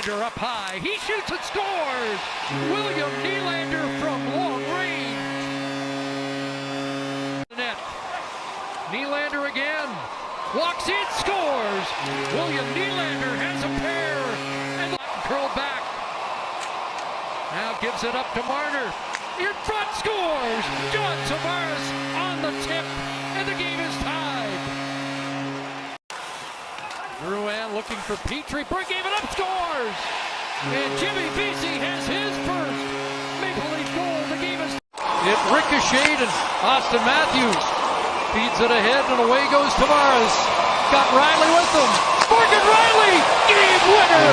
Nylander up high. He shoots and scores! William Nylander from long range. Net. Nylander again. Walks in, scores! William Nylander has a pair. And curled back. Now gives it up to Marner. In front, scores! John Tavares on the tip. And the game is tied. Drouin looking for Petrie. Burke gave it up, scores! And Jimmy Vesey has his first Maple Leaf goal. The game is... It ricocheted and Austin Matthews feeds it ahead and away goes Tavares. Got Riley with him. Morgan Riley, game winner!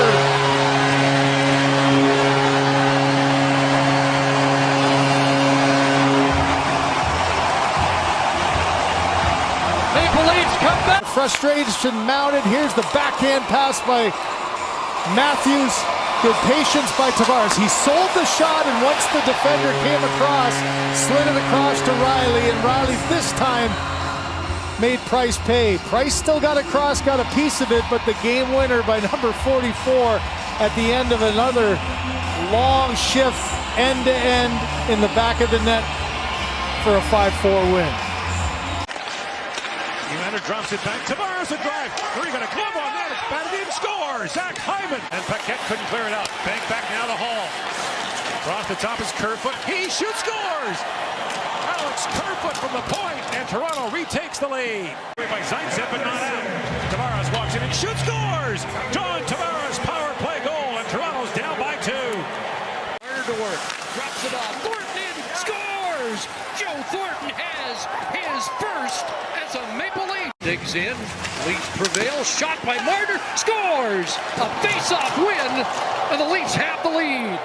Maple Leafs come back. Frustration mounted. Here's the backhand pass by Matthews. Good patience by Tavares. He sold the shot, and once the defender came across, slid it across to Riley, and Riley this time made Price pay. Price still got across, got a piece of it, but the game winner by number 44 at the end of another long shift, end to end in the back of the net for a 5-4 win. Nylander drops it back. Tavares a drive. They're even a glove on that. It's batted in. Scores. Zach Hyman. And Paquette couldn't clear it out. Bank back now to Hall. Across the top is Kerfoot. He shoots. Scores. Alex Kerfoot from the point. And Toronto retakes the lead. By Zaitsev, but not out. Tavares walks in and shoots. Scores. John Tavares power play goal. And Toronto's down by 2. Marner to work. Drops it off. Thornton in. Scores. Joe Thornton has his first as a Maple Leaf. Digs in, Leafs prevail, shot by Marner, scores! A face-off win, and the Leafs have the lead.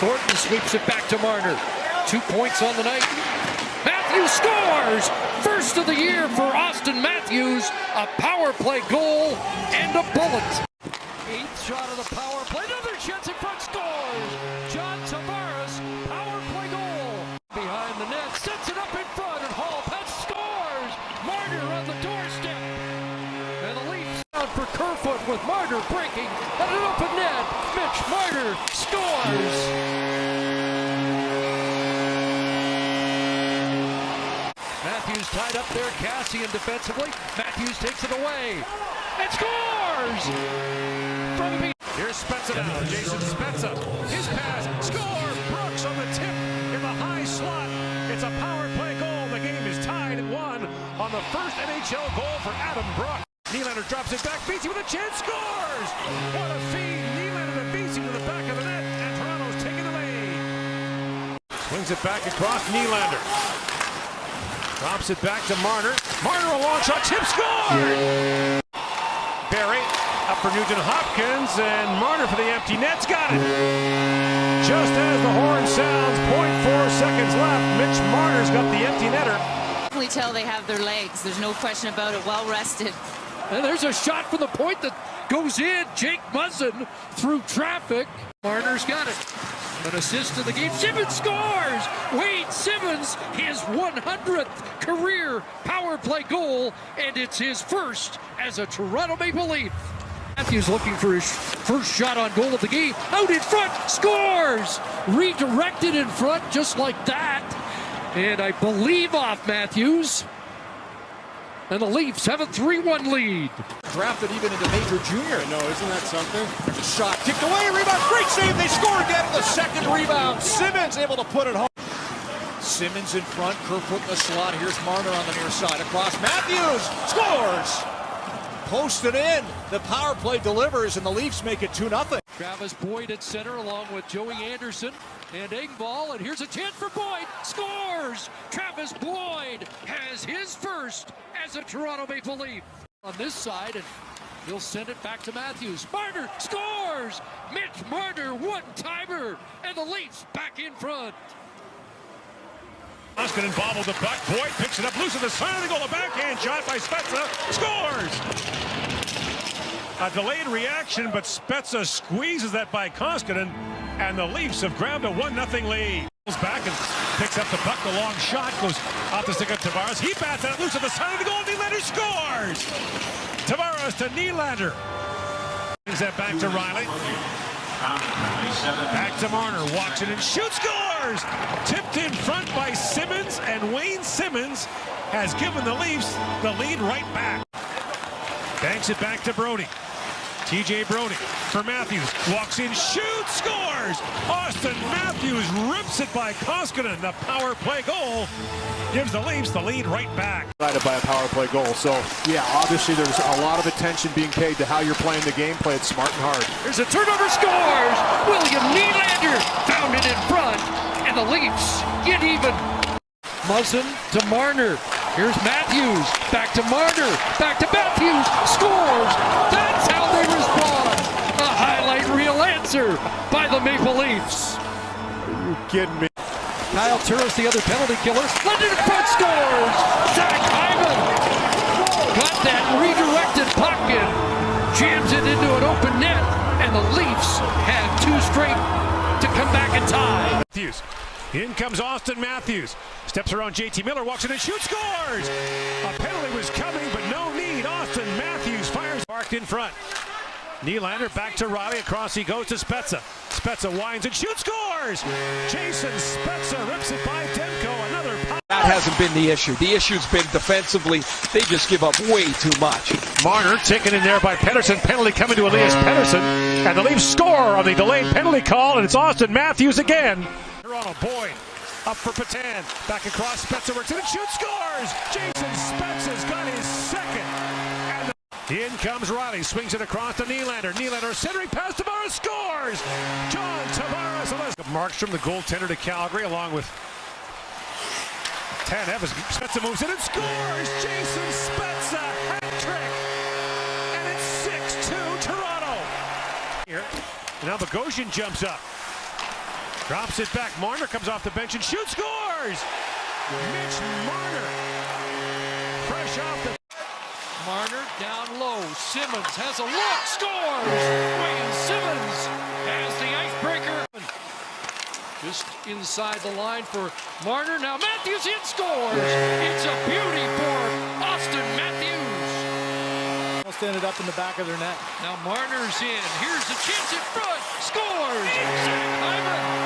Thornton sweeps it back to Marner. 2 points on the night. Matthews scores! First of the year for Austin Matthews. A power play goal and a bullet. 8th shot of the power play. Another chance in front, scores! John Tavares, power play goal. Behind the net, sets it up in front, and Hall scores! Marner on the doorstep. And the Leafs out for Kerfoot with Marner breaking at an open net. Mitch Marner scores! Matthews tied up there, Cassian defensively. Matthews takes it away and scores! Here's Spezza now, Jason Spezza. His pass, score! Brooks on the tip in the high slot. It's a power play goal. The game is tied at 1 on the first NHL goal for Adam Brooks. Nylander drops it back. Vesey with a chance, scores! What a feed! Nylander to Vesey to the back of the net, and Toronto's taking the lead. Swings it back across Nylander. Drops it back to Marner. Marner a long shot, tip, score! Barry up for Nugent Hopkins, and Marner for the empty net's got it. Just as the horn sounds, 0.4 seconds left. Mitch Marner's got the empty netter. Definitely tell they have their legs. There's no question about it. Well rested. And there's a shot from the point that goes in. Jake Muzzin through traffic. Marner's got it. An assist in the game. Simmons scores! Wade Simmons, his 100th career power play goal, and it's his first as a Toronto Maple Leaf. Matthews looking for his first shot on goal of the game. Out in front, scores! Redirected in front just like that. And I believe off Matthews. And the Leafs have a 3-1 lead. Drafted even into major junior. No, isn't that something? There's a shot, kicked away, rebound, great save. They score again in the second rebound. Simmons able to put it home. Simmons in front, Kerfoot in the slot. Here's Marner on the near side. Across, Matthews scores! Posted in. The power play delivers, and the Leafs make it 2-0. Travis Boyd at center along with Joey Anderson and Engvall, and here's a chance for Boyd. Scores! Travis Boyd has his first as a Toronto Maple Leaf. On this side, and he'll send it back to Matthews. Marner scores! Mitch Marner, one-timer, and the Leafs back in front. Koskinen bobbled the puck. Boyd picks it up, loose at the side of the goal. A backhand shot by Spezza. Scores! A delayed reaction, but Spezza squeezes that by Koskinen, and the Leafs have grabbed a 1-0 lead. Back and picks up the puck. The long shot goes off the stick of Tavares. He bats it loose at the side of the goal. Nylander scores! Tavares to Nylander. Brings that back to Riley. Back to Marner, walks it and shoots, scores! Tipped in front by Simmons, and Wayne Simmons has given the Leafs the lead right back. Banks it back to Brody. TJ Brody for Matthews, walks in, shoots, scores! Austin Matthews rips it by Koskinen. The power play goal gives the Leafs the lead right back. By a power play goal. So, yeah, obviously there's a lot of attention being paid to how you're playing the game. Play it smart and hard. There's a turnover, scores! William Nylander found it in front, and the Leafs get even. Muzzin to Marner. Here's Matthews. Back to Marner. Back to Matthews. Scores! That's how they respond. A highlight reel answer by the Maple Leafs. Are you kidding me? Kyle Turris, the other penalty killer. London in front, scores! Zach Hyman got that redirected puck and jams it into an open net, and the Leafs have two straight to come back and tie. Matthews. In comes Austin Matthews. Steps around JT Miller, walks in and shoots, scores! A penalty was coming, but no need. Austin Matthews fires. Parked in front. Nylander back to Riley. Across he goes to Spezza. Spezza winds and shoots, scores! Jason Spezza rips it by Demko. Another pop. That hasn't been the issue. The issue's been defensively. They just give up way too much. Marner taken in there by Pettersson. Penalty coming to Elias Pettersson. And the Leafs score on the delayed penalty call, and it's Austin Matthews again. Toronto, Boyd up for Patan. Back across, Spezza works in and shoots, scores! Jason Spezza's got his second. And in comes Riley, swings it across to Nylander. Nylander centering pass, Tavares scores! John Tavares. Markstrom, the goaltender to Calgary, along with Tanev. Spezza moves in and scores! Jason Spezza, hat trick! And it's 6-2 Toronto. Here, now Bogosian jumps up. Drops it back. Marner comes off the bench and shoots, scores! Mitch Marner. Fresh off the... Marner down low. Simmons has a look, scores! Wayne Simmons has the icebreaker. Just inside the line for Marner. Now Matthews hit, scores! It's a beauty for Austin Matthews. Almost ended up in the back of their net. Now Marner's in. Here's a chance in front. Scores! Zach Hyman.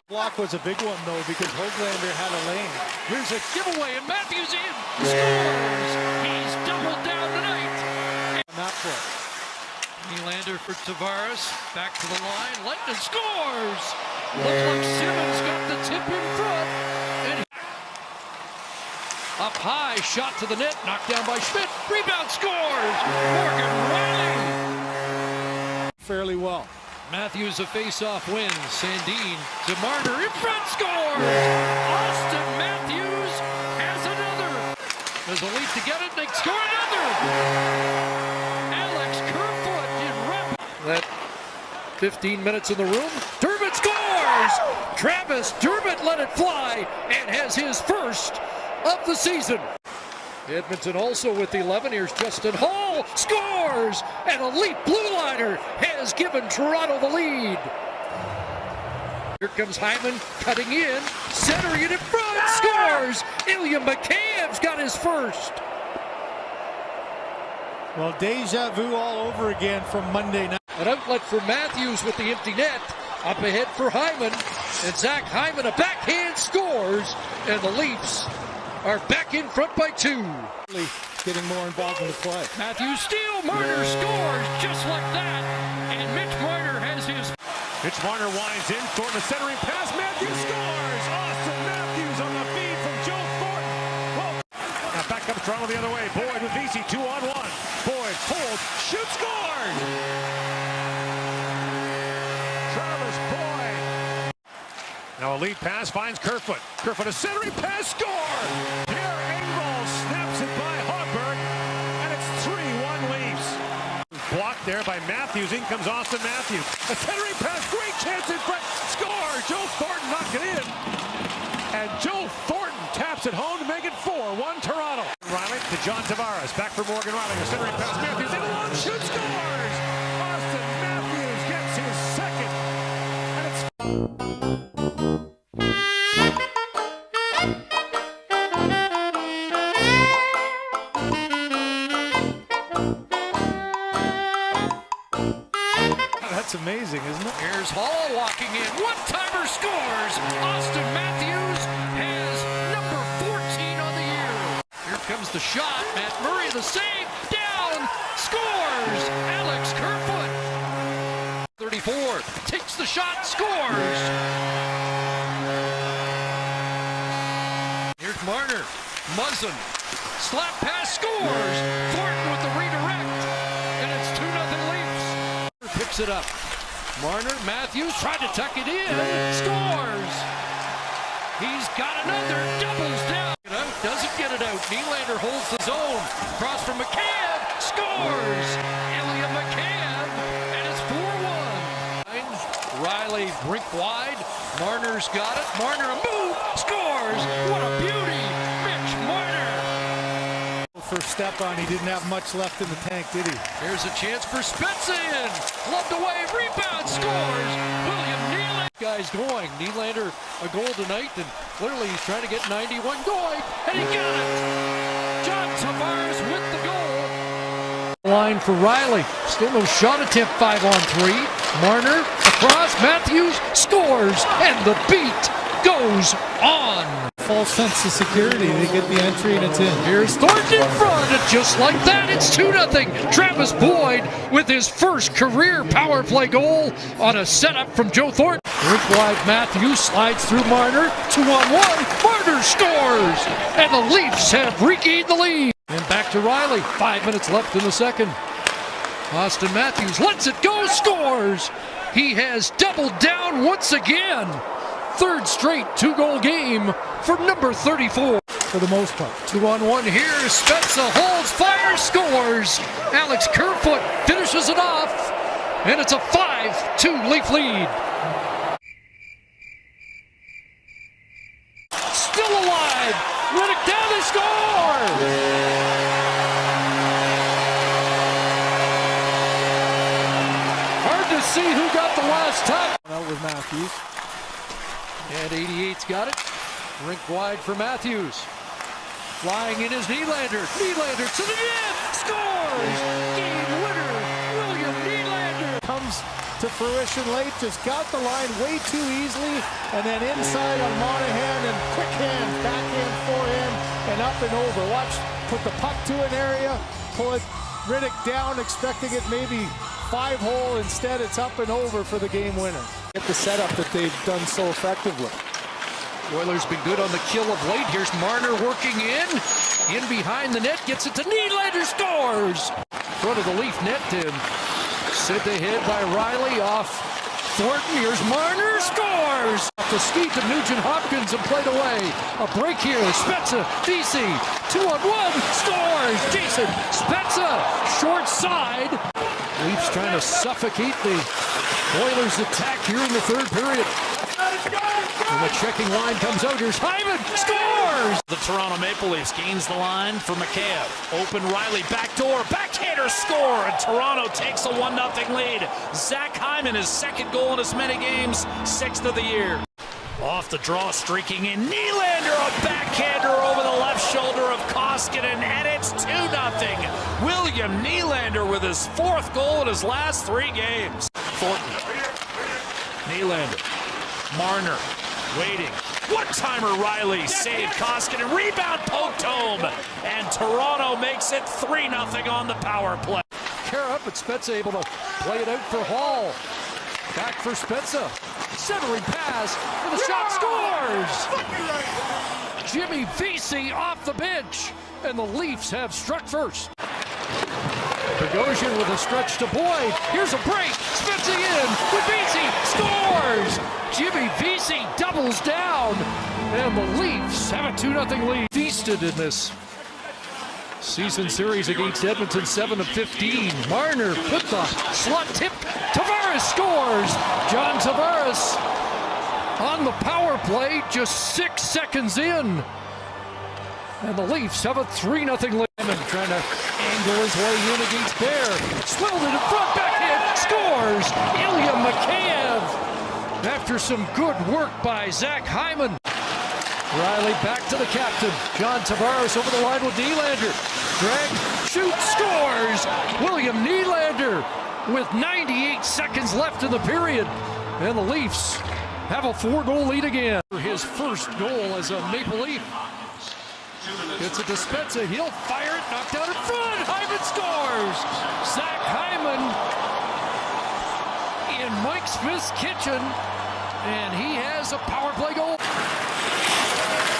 Block was a big one, though, because Höglander had a lane. Here's a giveaway, and Matthews in. Scores! He's doubled down tonight. On that play. Nylander for Tavares. Back to the line. London scores! Looks like Simmons got the tip in front. And up high, shot to the net, knocked down by Schmidt. Rebound, scores! Morgan Riley. Fairly well. Matthews a face-off wins. Sandin to Marner in front, scores! Austin Matthews has another. There's a lead to get it, they score another! Alex Kerfoot in rep. That 15 minutes in the room. Dermott scores! Travis Dermott let it fly and has his first of the season. Edmonton also with 11. Here's Justin Hall, scores! And elite blue liner has given Toronto the lead. Here comes Hyman cutting in, centering it in front, scores! Ilya McCabe's got his first. Well, deja vu all over again from Monday night. An outlet for Matthews with the empty net. Up ahead for Hyman. And Zach Hyman, a backhand, scores. And the Leafs are back in front by 2. Getting more involved in the play. Matthews steal, Marner scores just like that. And Mitch Marner has his. Mitch Marner winds in, Thornton a centering pass, Matthews scores! Austin Matthews on the feed from Joe Thornton. Whoa. Now back up Toronto the other way. Boyd with VC, 2-on-1. Boyd pulls, shoots, scores! Travis Boyd. Now a lead pass finds Kerfoot. Kerfoot a centering pass, score! Pierre Engvall snaps it by Hogberg, and it's 3-1 Leafs. Blocked there by Matthews. In comes Austin Matthews. A centering pass, great chance in front. Score! Joe Thornton knocked it in. And Joe Thornton taps it home to make it 4-1 Toronto. Riley to John Tavares. Back for Morgan Riley. A centering pass. Matthews in a long shoot, scores! Austin Matthews gets his second. And it's... That's amazing, isn't it? Here's Hall walking in. One-timer scores. Austin Matthews has number 14 on the year. Here comes the shot. Matt Murray, the save. Down. Scores. Alex Kerfoot. 34. Takes the shot. Scores. Here's Marner. Muzzin. Slap pass. Scores. Thornton with the redirect. And it's 2-0 Leafs. Picks it up. Marner, Matthews tried to tuck it in. Scores. He's got another. Doubles down. Doesn't get it out. Nylander holds the zone. Cross from McCabe. Scores. Ilya McCabe. And it's 4-1. Riley brink wide. Marner's got it. Marner a move. Scores. What a beauty. Mitch Marner. First step on, he didn't have much left in the tank, did he? Here's a chance for Spezza in. Gloved away, rebound, scores. William Nylander. Guys going. Nylander a goal tonight, and clearly he's trying to get 91 going, and he got it. John Tavares with the goal. Line for Riley. Still no shot attempt, 5-on-3. Marner across, Matthews scores, and the beat goes on. False sense of security. They get the entry and it's in. Here's Thornton in front, and just like that, it's 2-0. Travis Boyd with his first career power play goal on a setup from Joe Thornton. Rink wide, Matthews slides through Marner. 2-on-1. Marner scores, and the Leafs have regained the lead. And back to Riley. 5 minutes left in the second. Austin Matthews lets it go, scores. He has doubled down once again. Third straight 2-goal game for number 34. For the most part. 2-on-1 here. Spezza holds, fires, scores. Alex Kerfoot finishes it off, and it's a 5-2 Leaf lead. Still alive. Riddick down to score. Hard to see who got the last touch. Out with Matthews. And 88's got it. Rink wide for Matthews. Flying in is Nylander. Nylander to the net. Scores! Game winner, William Nylander. Comes to fruition late. Just got the line way too easily. And then inside on Monahan and quick hands. Backhand, forehand, and up and over. Watch, put the puck to an area. Pull it, Riddick down, expecting it maybe 5-hole. Instead, it's up and over for the game winner. Get the setup that they've done so effectively. Oilers been good on the kill of late. Here's Marner working in behind the net, gets it to Nylander, scores. Front of the Leaf net, and sent ahead by Riley off Thornton. Here's Marner, scores. Off the skate to Nugent Hopkins and played away. A break here. Spezza, DC, 2-on-1, scores. Jason Spezza, short side. Leafs trying to suffocate the Oilers' attack here in the third period. And the checking line comes out. Here's Hyman, scores! The Toronto Maple Leafs gains the line for McCabe. Open Riley, backdoor, backhander, score! And Toronto takes a 1-0 lead. Zach Hyman, his second goal in as many games, 6th of the year. Off the draw, streaking in. Nylander, a backhander over the left shoulder of Koskinen, and it's 2-0. William Nylander with his 4th goal in his last 3 games. Thornton. Nylander. Marner. Waiting. One-timer Riley saved Koskinen. Rebound poked home. And Toronto makes it 3-0 on the power play. Care up, but Spezza able to play it out for Hall. Back for Spezza. Centering pass, and the shot scores! Jimmy Vesey off the bench, and the Leafs have struck first. Bogosian with a stretch to Boyd. Here's a break. Spezza in with Vesey. Scores! Jimmy Vesey doubles down, and the Leafs have a 2-0 lead. Feasted in this season series against Edmonton, 7 of 15. Marner put the slot tip. Tavares scores. John Tavares on the power play, just 6 seconds in. And the Leafs have a 3-0 lead. Trying to angle his way in against Bear. Swilled it in front, backhand, scores. Ilya Mikheyev. After some good work by Zach Hyman. Riley back to the captain. John Tavares over the line with Nylander. Drag, shoots, scores. William Nylander with 98 seconds left in the period. And the Leafs have a 4-goal lead again. His first goal as a Maple Leaf. It's a Dispenza. He'll fire it. Knocked out in front. Hyman scores. Zach Hyman in Mike Smith's kitchen. And he has a power play goal.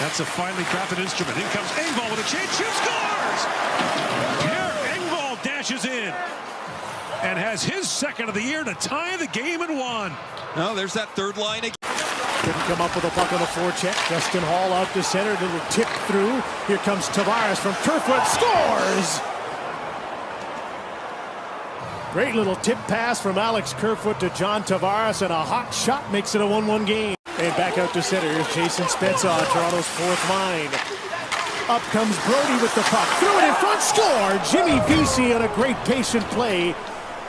That's a finely crafted instrument. In comes Engvall with a change. Shoot, scores! Here, Engvall dashes in and has his second of the year to tie the game at 1. No, there's that third line again. Couldn't come up with a puck on the forecheck. Justin Hall out to center. Little tip through. Here comes Tavares from Kerfoot. Scores! Great little tip pass from Alex Kerfoot to John Tavares, and a hot shot makes it a 1-1 game. And back out to center. Here's Jason Spezza on Toronto's fourth line. Up comes Brody with the puck. Threw it in front. Score! Jimmy Vesey on a great patient play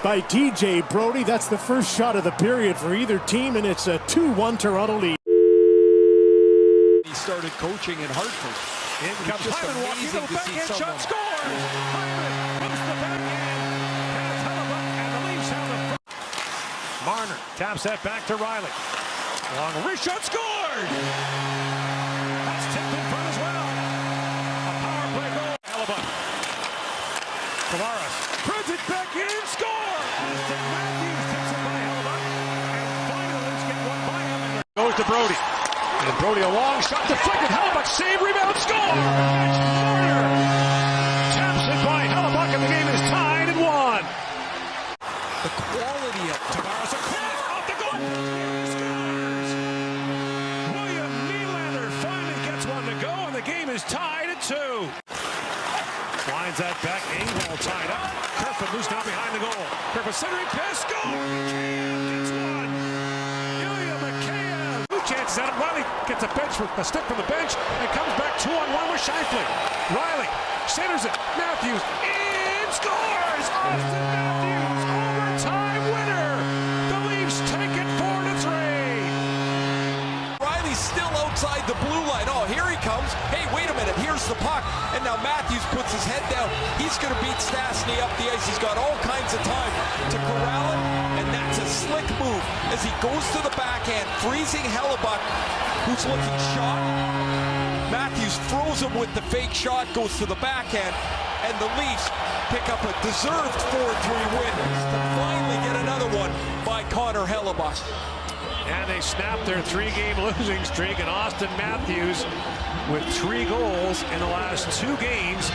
by TJ Brody. That's the first shot of the period for either team, and it's a 2-1 Toronto lead. He started coaching in Hartford. In comes Hyman walking to the backhand shot. Scores! Hyman comes to the backhand. Pass Hellebuck, and the Leafs have the front. Marner taps that back to Riley. Long wrist shot. Scored! That's tipped in front as well. A power play goal. Hellebuck. Tavares spreads it back in. Score! Austin Matthews tips it by Hellebuck. And finally, let's get one by him. Goes to Brody. And Brody a long shot deflected. Hellebuck save, rebound, score! Mitch Marner taps it by Hellebuck, and the game is tied at 1. The quality of Tavares across off the goal. He scores! William Nylander finally gets one to go, and the game is tied at 2. Lines that back. Engvall tied up. Kerfoot loose now behind the goal. Kerfoot centering pass. Score! McCabe gets one. Ilya Mikheyev. Two chances at it. Riley gets a stick from the bench and comes back 2-on-1 with Scheifele. Riley centers it. Matthews in, scores! Austin Matthews, overtime winner. The Leafs take it 4-3. Riley's still outside the blue line. Oh, here he comes. Hey, wait a minute. Here's the puck. And now Matthews puts his head down. He's going to beat Stastny up the ice. He's got all kinds of time to corral it. And that's a slick move as he goes to the backhand, freezing Hellebuck, who's looking shot. Matthews throws him with the fake shot, goes to the backhand, and the Leafs pick up a deserved 4-3 win to finally get another one by Connor Hellebuck. And they snap their 3-game losing streak, and Austin Matthews with 3 goals in the last 2 games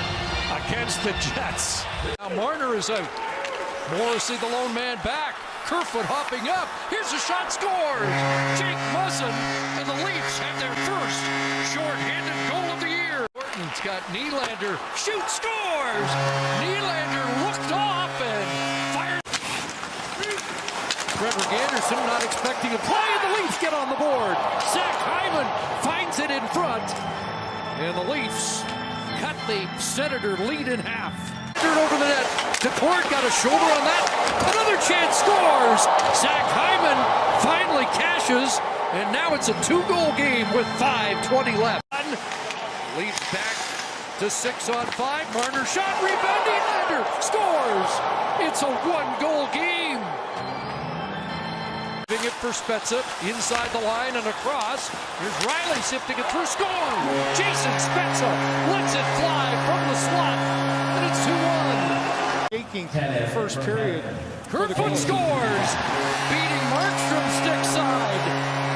against the Jets. Now Marner is out. Morrissey, the lone man, back. Kerfoot hopping up. Here's a shot. Scores! Jake Muzzin, and the Leafs have their first short-handed goal of the year. Horton's got Nylander. Shoot, scores! Nylander looked off and fired. Frederick Anderson not expecting a play, and the Leafs get on the board. Zach Hyman finds it in front, and the Leafs cut the Senator lead in half. Over the net. DeCourt got a shoulder on that. Another chance, scores. Zach Hyman finally cashes, and now it's a 2-goal game with 5:20 left. Leads back to 6-on-5. Marner shot, rebound, Nylander scores. It's a 1-goal game. Giving it for Spezza inside the line and across. Here's Riley sifting it through. Score! Jason Spezza lets it fly from the slot, and it's 2-1. Taking first period. Kerfoot scores, beating Markstrom stick side,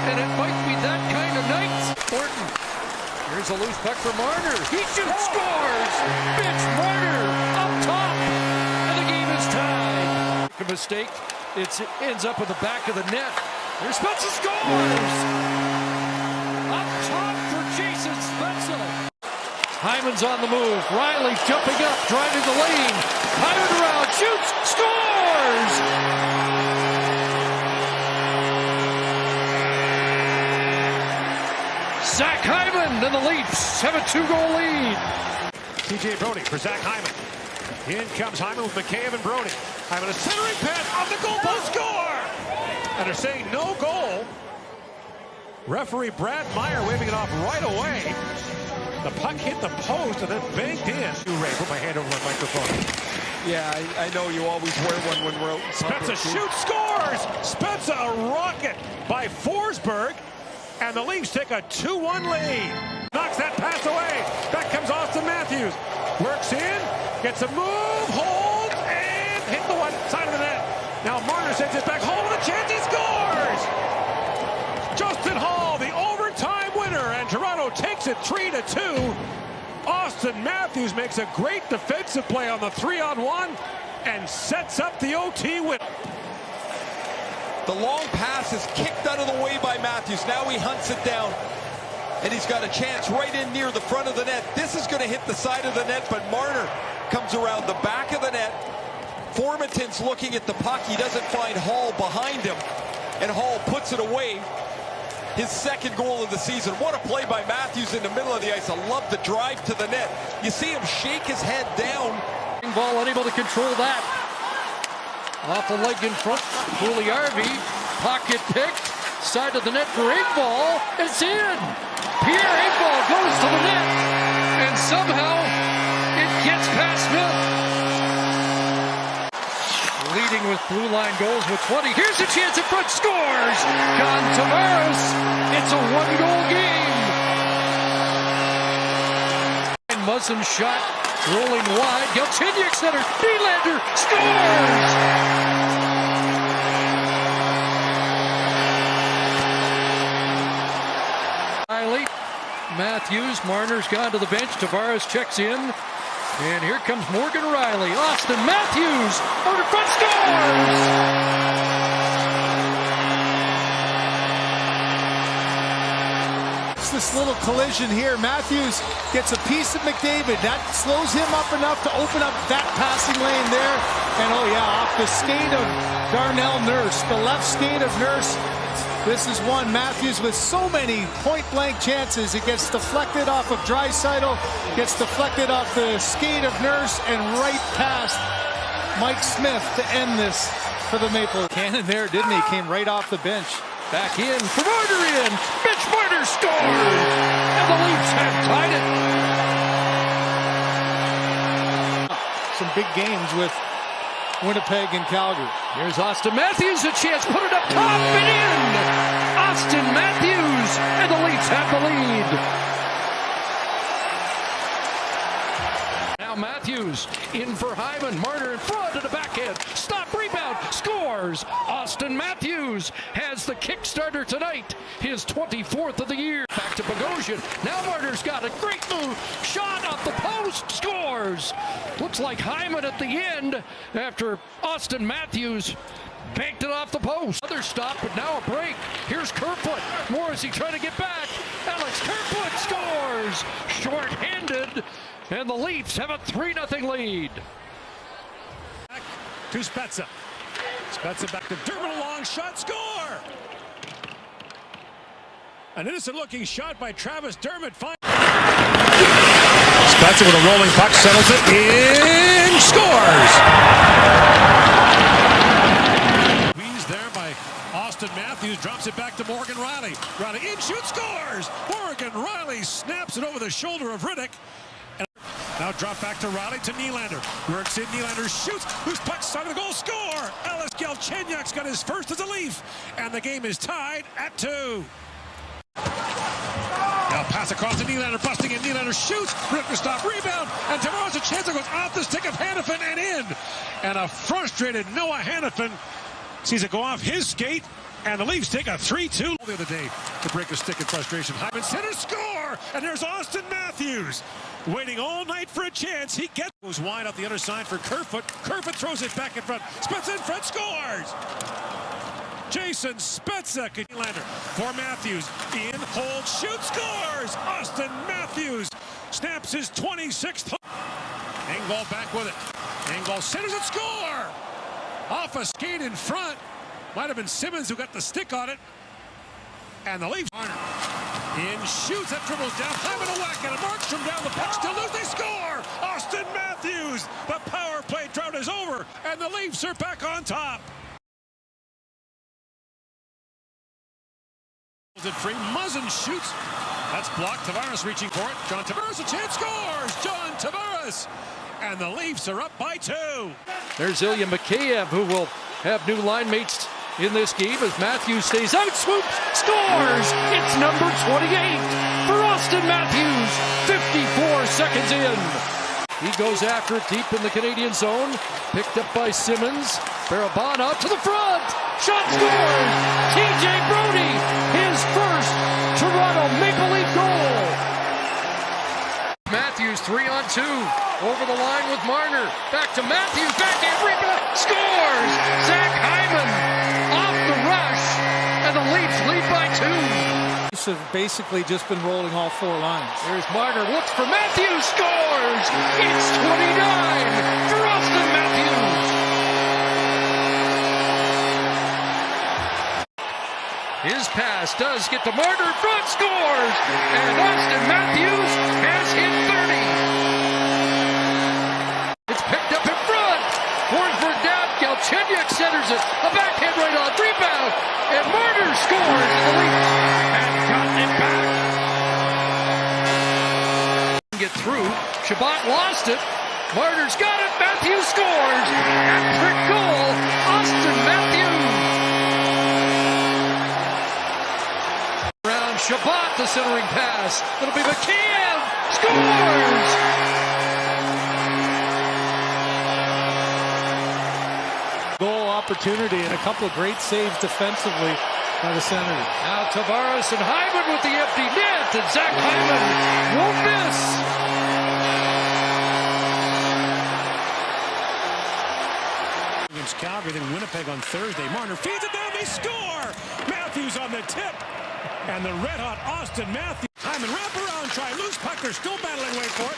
and it might be that kind of night. Horton. Here's a loose puck for Marner. He shoots, scores. Mitch Marner up top, and the game is tied. A mistake. It ends up in the back of the net. Here's Spezza, scores! Up top for Jason Spezza. Hyman's on the move. Riley jumping up, driving the lane. Hyman around, shoots, scores! Zach Hyman and the Leafs have a 2-goal lead. TJ Brody for Zach Hyman. In comes Hyman with Mikheyev and Brody. Hyman a centering pass off the goalpost, score! And they're saying no goal. Referee Brad Meyer waving it off right away. The puck hit the post and then banked in. Ray, put my hand over my microphone. Yeah, I know you always wear one when we're out in public. Spezza shoots, scores! Spezza a rocket by Forsberg, and the Leafs take a 2-1 lead. Knocks that pass away. Back comes Austin Matthews. Works in, gets a move, holds, and hit the one side of the net. Now Marner sends it back home with a chance. He scores! Justin Hall, the overtime winner, and Toronto takes it 3-2. Austin Matthews makes a great defensive play on the 3-on-1 and sets up the OT win. The long pass is kicked out of the way by Matthews. Now he hunts it down, and he's got a chance right in near the front of the net. This is going to hit the side of the net, but Marner comes around the back of the net. Formenton's looking at the puck. He doesn't find Hall behind him, and Hall puts it away. His second goal of the season. What a play by Matthews in the middle of the ice. I love the drive to the net. You see him shake his head down. Ball unable to control that. Off the leg in front. Puljujärvi. Pocket picked. Side of the net for Engvall. It's in. Pierre Engvall goes to the net. And somehow it gets past Smith. Leading with blue line goals with 20. Here's a chance in front. Scores! John Tavares. It's a one-goal game. Muzzin shot. Rolling wide. Galchenyuk center. Nylander scores! Riley. Matthews. Marner's gone to the bench. Tavares checks in. And here comes Morgan Riley. Austin Matthews over front, scores! It's this little collision here. Matthews gets a piece of McDavid. That slows him up enough to open up that passing lane there. And oh yeah, off the skate of Darnell Nurse, the left skate of Nurse. This is one. Matthews with so many point-blank chances. It gets deflected off of Draisaitl, gets deflected off the skate of Nurse, and right past Mike Smith to end this for the Maple Leafs. Cannon there, didn't he? Came right off the bench. Back in, Marner in, Mitch Marner scores! And the Leafs have tied it. Some big games with Winnipeg and Calgary. Here's Austin Matthews, a chance, put it up top and in! Austin Matthews, and the Leafs have the lead. Now Matthews in for Hyman, Marner in front to the backhand, stop, rebound, scores! Austin Matthews has the kickstarter tonight, his 24th of the year. Back to Bogosian, now Marner's got a great move, shot off the post, scores! Looks like Hyman at the end after Austin Matthews banked it off the post. Another stop, but now a break. Here's Kerfoot. Morrissey trying to get back. Alex Kerfoot scores! Short-handed, and the Leafs have a 3-0 lead. Back to Spezza. Spezza back to Dermott, a long shot, score! An innocent-looking shot by Travis Dermott. Spezza with a rolling puck, settles it in, scores! Squeeze there by Austin Matthews, drops it back to Morgan Riley. Riley in, shoots, scores! Morgan Riley snaps it over the shoulder of Riddick. And now drop back to Riley to Nylander. Works in, Nylander shoots, who's puck side of the goal, score! Alex Galchenyuk's got his first as a Leaf, and the game is tied at 2. Now pass across to Nylander, busting in. Nylander shoots. Ricker stop, rebound, and Tavares a chance. It goes off the stick of Hanifin and in. And a frustrated Noah Hanifin sees it go off his skate, and the Leafs take a 3-2 the other day to break a stick in frustration. Hyman center, score, and there's Austin Matthews waiting all night for a chance. He goes wide up the other side for Kerfoot. Kerfoot throws it back in front. Spezza in front, scores. Jason Spezza, Nylander for Matthews, in, hold, shoot, scores! Austin Matthews snaps his 26th. Engvall back with it. Engvall centers it, score! Off a skate in front. Might have been Simmons who got the stick on it. And the Leafs. In, shoots, that dribbles down. Hyman a whack, and a Markstrom down. The puck still loose, they score! Austin Matthews! The power play drought is over, and the Leafs are back on top. It free, Muzzin shoots. That's blocked. Tavares reaching for it. John Tavares, a chance, scores! John Tavares! And the Leafs are up by 2. There's Ilya Mikheyev, who will have new line mates in this game as Matthews stays out, swoops, scores! It's number 28 for Austin Matthews, 54 seconds in. He goes after it deep in the Canadian zone, picked up by Simmons. Barabon out to the front, shot scores! TJ Brodie, his first Toronto Maple Leaf goal. Matthews 3-on-2, over the line with Marner, back to Matthews, backhand rebound, scores! Zach Hyman off the rush, and the Leafs lead by 2. Leafs have basically just been rolling all 4 lines. There's Marner, looks for Matthews, scores! It's 29 for Austin Matthews. His pass does get to Marner, front scores! And Austin Matthews has hit 30. It's picked up in front. Forsberg down, Galchenyuk centers it. A backhand right on, rebound. And Marner scores. The Leafs have gotten it back. Get through. Shabbat lost it. Marner's got it. Matthews scores. Hat-trick goal. Austin Matthews. Shabbat, the centering pass. It'll be Mikheyev. Scores! Goal opportunity and a couple of great saves defensively by the Senators. Now Tavares and Hyman with the empty net, and Zach Hyman won't miss. Against Calgary, then Winnipeg on Thursday. Marner feeds it down, they score! Matthews on the tip. And the red-hot Austin Matthews. Hyman wraparound try, loose puck, they're still battling, wait for it.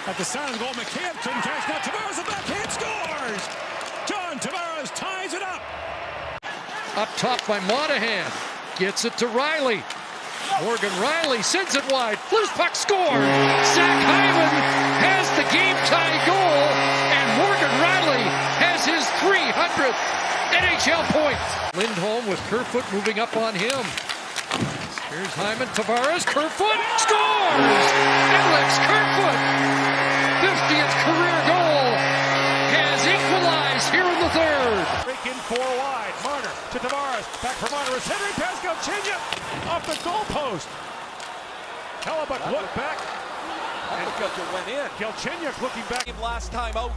At the silent goal, Mikheyev couldn't catch. Now Tavares, the backhand scores! John Tavares ties it up. Up top by Monahan. Gets it to Riley. Morgan Riley sends it wide. Loose puck scored. Zach Hyman has the game-tie goal. And Morgan Riley has his 300th NHL point. Lindholm with Kerfoot moving up on him. Here's Hyman, Tavares, Kerfoot, scores! Alex Kerfoot, 50th career goal, has equalized here in the third. Break in 4 wide, Marner to Tavares, back for Marner, Henry pass, Galchenyuk off the goalpost. Hellebuck looked back. And went in. Galchenyuk looking back. Last time out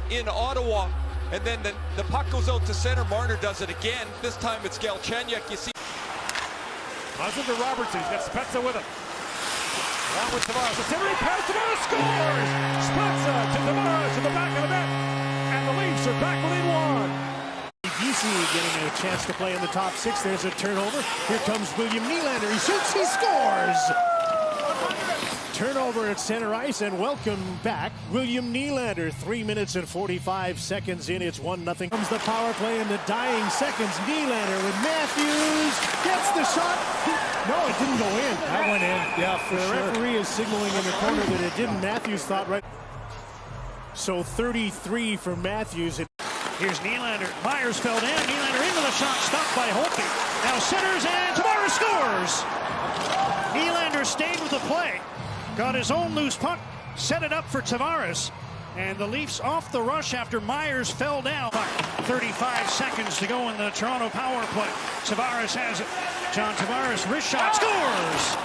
in Ottawa, and then the puck goes out to center. Marner does it again. This time it's Galchenyuk. You see. Husband to Robertson, he's got Spezza with him. Along with Tavares, the centering pass, Tavares scores! Spezza to Tavares to the back of the net, and the Leafs are back within 1. DC getting a chance to play in the top 6. There's a turnover. Here comes William Nylander. He shoots, he scores! Turnover at center ice, and welcome back, William Nylander. 3 minutes and 45 seconds in. It's 1-0. Comes the power play in the dying seconds. Nylander with Matthews. Gets the shot. No, it didn't go in. That went in. Yeah, for The sure. referee is signaling in the corner that it didn't. Matthews thought right. So 33 for Matthews. Here's Nylander. Myers fell down. Nylander into the shot. Stopped by Holtby. Now centers, and Tavares scores. Nylander stayed with the play. Got his own loose puck. Set it up for Tavares. And the Leafs off the rush after Myers fell down. 35 seconds to go in the Toronto power play. Tavares has it. John Tavares, wrist shot, scores!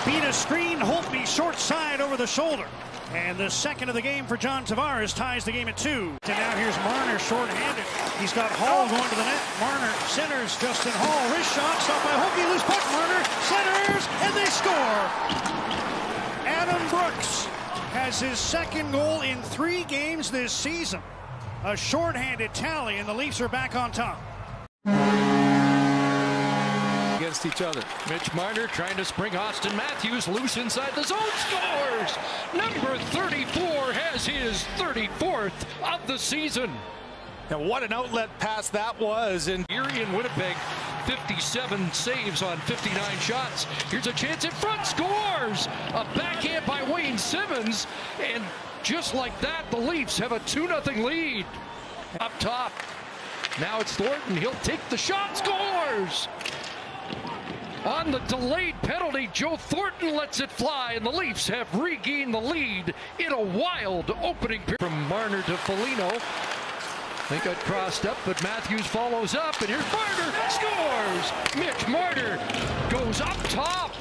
Beat a screen, Holtby short side over the shoulder. And the second of the game for John Tavares ties the game at 2. And now here's Marner short-handed. He's got Hall going to the net. Marner centers, Justin Hall, wrist shot, stopped by Holtby, loose puck, Marner centers, and they score! Adam Brooks has his second goal in 3 games this season. A short-handed tally, and the Leafs are back on top. Against each other. Mitch Marner trying to spring Austin Matthews loose inside the zone, scores! Number 34 has his 34th of the season. And what an outlet pass that was. And Erie and Winnipeg, 57 saves on 59 shots. Here's a chance in front, scores! A backhand by Wayne Simmons, and just like that, the Leafs have a 2-0 lead. Up top, now it's Thornton, he'll take the shot, scores! On the delayed penalty, Joe Thornton lets it fly, and the Leafs have regained the lead in a wild opening period. From Marner to Foligno. I think I'd crossed up, but Matthews follows up, and here's Marner, scores! Mitch Marner goes up top,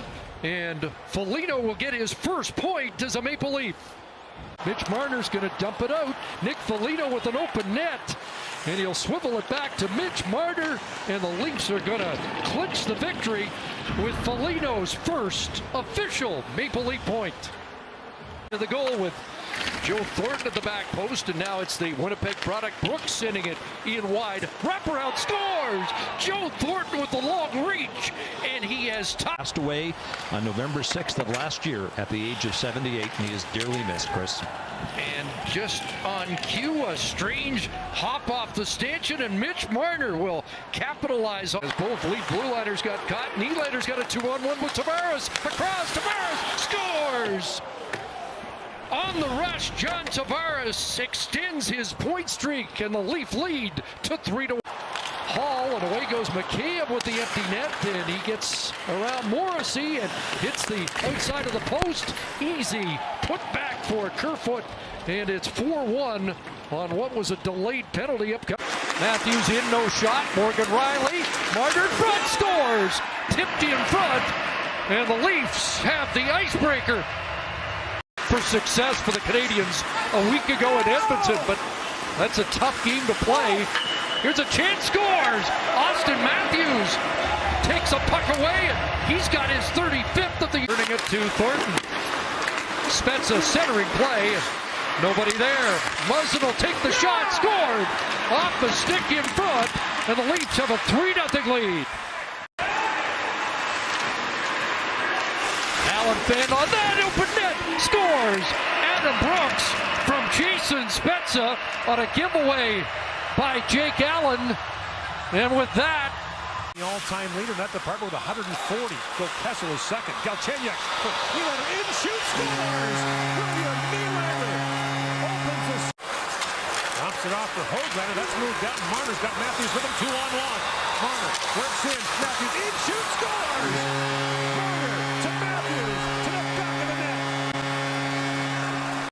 and Foligno will get his first point as a Maple Leaf. Mitch Marner's going to dump it out. Nick Foligno with an open net, and he'll swivel it back to Mitch Marner, and the Leafs are going to clinch the victory with Foligno's first official Maple Leaf point. The goal with Joe Thornton at the back post, and now it's the Winnipeg product. Brooks sending it in wide. Wraparound scores! Joe Thornton with the long reach, and he has passed away on November 6th of last year at the age of 78, and he is dearly missed, Chris. And just on cue, a strange hop off the stanchion, and Mitch Marner will capitalize on as both lead blue liners got caught. Nylander's got a 2-on-1 with Tavares. Across, Tavares scores! On the rush, John Tavares extends his point streak, and the Leaf lead to 3-1. Hall, and away goes McCabe with the empty net, and he gets around Morrissey and hits the outside of the post. Easy put back for Kerfoot, and it's 4-1 on what was a delayed penalty upcoming. Matthews in, no shot. Morgan Riley, Marner in front, scores! Tipped in front, and the Leafs have the icebreaker for success for the Canadians a week ago in Edmonton, but that's a tough game to play. Here's a chance, scores! Austin Matthews takes a puck away, and he's got his 35th of the year. Turning it to Thornton. Spezza centering play, nobody there. Muzzin will take the shot, scored! Off the stick in front, and the Leafs have a 3-0 lead. Allen Finn on that open net, scores! Adam Brooks from Jason Spezza on a giveaway by Jake Allen, and with that, the all-time leader in that department with 140. Phil Kessel is second. Galchenyuk for Nylander in, shoots, scores! William Nylander opens this. Drops it off for Höglander. That's moved out. Marner's got Matthews with him 2-on-1. Marner works in. Matthews in, shoots, scores! Marner to Matthews to the back of the net.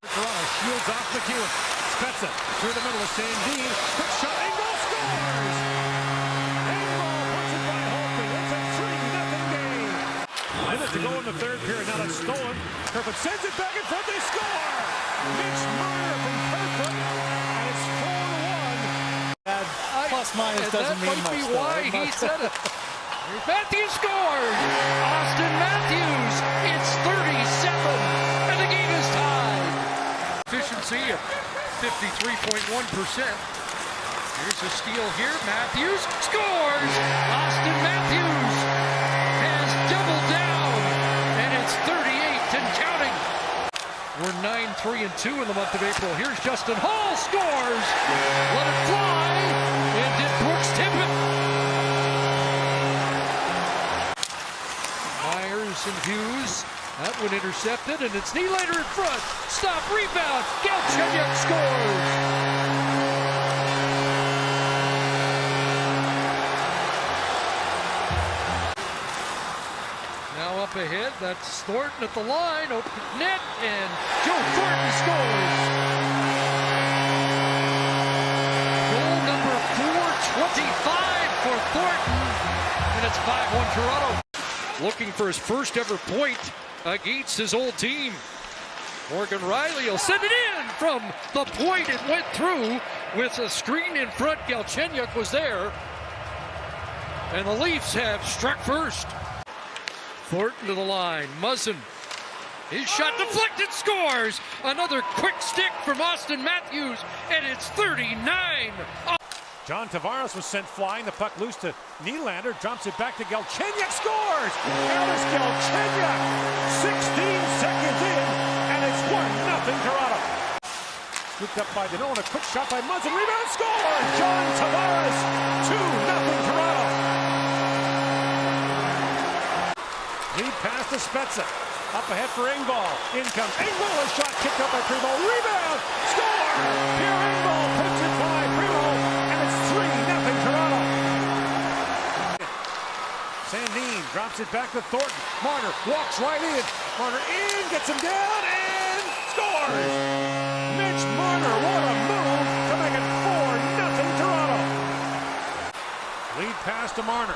Toronto shields off McEwen. Spezza through the middle of Sandin. Quick shot. Engel scores! Engel puts it by Holtby. It's a 3-0 game. Minute to go in the third period. Now that's stolen. Kerfoot sends it back in front. They score! Mitch Marner from Kerfoot. And it's 4-1. Plus minus doesn't mean much. That might be why he said it. Matthews scores! Austin Matthews! It's 37, and the game is tied. Efficiency of 53.1%. Here's a steal here. Matthews scores! Austin Matthews has doubled down, and it's 38 and counting. We're 9-3-2 in the month of April. Here's Justin Hall, scores! Let it fly, and did Brooks tip it? Myers and Hughes. That one intercepted, and it's Nylander in front. Stop, rebound. Galchenyuk scores. Now up ahead, that's Thornton at the line. Open net, and Joe Thornton scores. Goal number 425 for Thornton, and it's 5-1 Toronto. Looking for his first ever point against his old team. Morgan Riley will send it in from the point. It went through with a screen in front. Galchenyuk was there. And the Leafs have struck first. Thornton to the line. Muzzin. His shot deflected, scores! Another quick stick from Austin Matthews, and it's 39. John Tavares was sent flying. The puck loose to Nylander. Drops it back to Galchenyuk. Scores! Alex Galchenyuk. 16 seconds in, and it's 1-0 Toronto. Scooped up by Dano, and a quick shot by Muzzin. Rebound, score! John Tavares. 2-0 Toronto. Lead pass to Spezza. Up ahead for Engvall. In comes Engvall. A shot kicked up by Primo. Rebound. Score! Pierre Engvall puts it by Primo. And it's 3-0 Toronto. Sandin drops it it back to Thornton. Marner walks right in. Marner in, gets him down, and scores! Mitch Marner, what a move to make it 4-0 Toronto. Lead pass to Marner.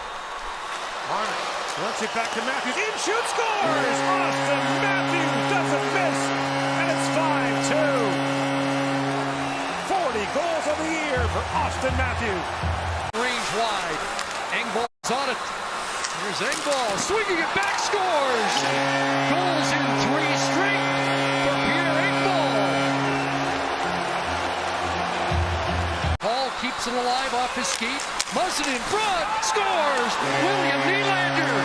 Marner lets it back to Matthews. In, shoot, scores! Austin Matthews doesn't miss, and it's 5-2. 40 goals of the year for Austin Matthews. Range wide. Engvall's on it. Here's Engvall swinging it back, scores! Goals in 3 straight for Pierre Engvall. Hall keeps it alive off his skate. Muzzin in front, scores! William Nylander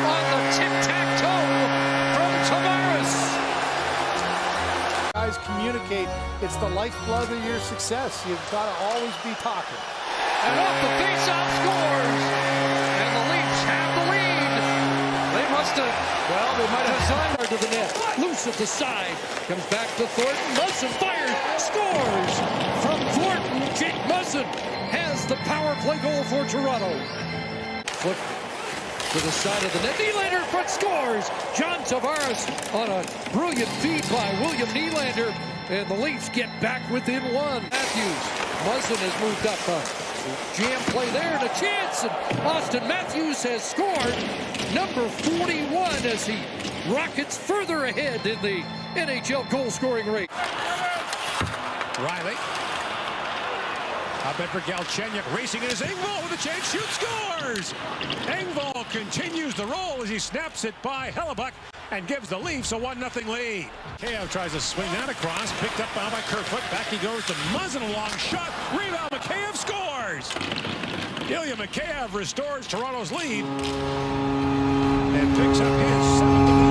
on the tic-tac-toe from Tavares. Guys communicate. It's the lifeblood of your success. You've got to always be talking. And off the face-off, scores! And the Leafs have the lead. They must have, well, they might have designed her to the net. Loose at the side. Comes back to Thornton. Muzzin fires, scores! From Thornton, Jake Muzzin has the power play goal for Toronto. Flip to the side of the net. Nylander front scores! John Tavares on a brilliant feed by William Nylander. And the Leafs get back within 1. Matthews. Muzzin has moved up. Jam play there and a chance. And Austin Matthews has scored number 41 as he rockets further ahead in the NHL goal scoring rate. Riley. Up in for Galchenyuk, racing in his Engvall with a chance, shoots, scores! Engvall continues the roll as he snaps it by Hellebuck and gives the Leafs a 1-0 lead. Mikheyev tries to swing that across, picked up by Kerfoot. Back he goes to Muzzin, a long shot, rebound, Mikheyev scores! Ilya Mikheyev restores Toronto's lead and picks up his 7th of the